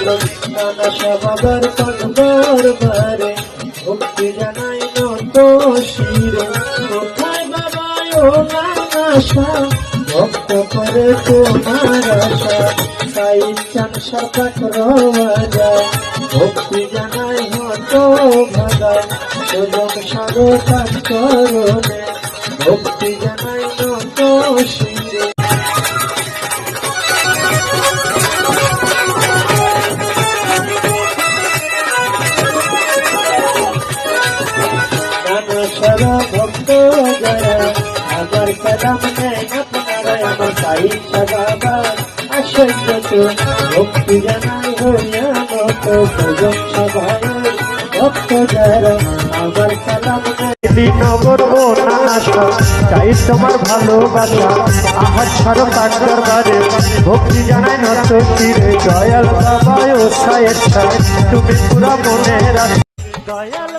নানা স্বভাবের দরবারে ভক্তি জানাই নত শিরে কোথায় বাবা ও নানাশা ভক্ত করে তোমার আশা তাই চান সপাক রওয়া যায় ভক্তি জানাই হত ভাগা সুযোগ সারতার চরণে ভক্তি জানাই নত শিরে সারা ভক্ত যারা আমার কদম নেয় আপনারা আমার সাই বাবা আশ্চর্য ভক্তি জানাই হইয়া মত ভজন সভায় ভক্ত যারা আমার কদম নগর ও নাশা চাই তোমার ভালোবাসা আহার ছাড়ো তার দরবারে ভক্তি জানাই নত শিরে দয়াল বাবা ও সায়ের তুমি পুরা মনে রাখ দয়াল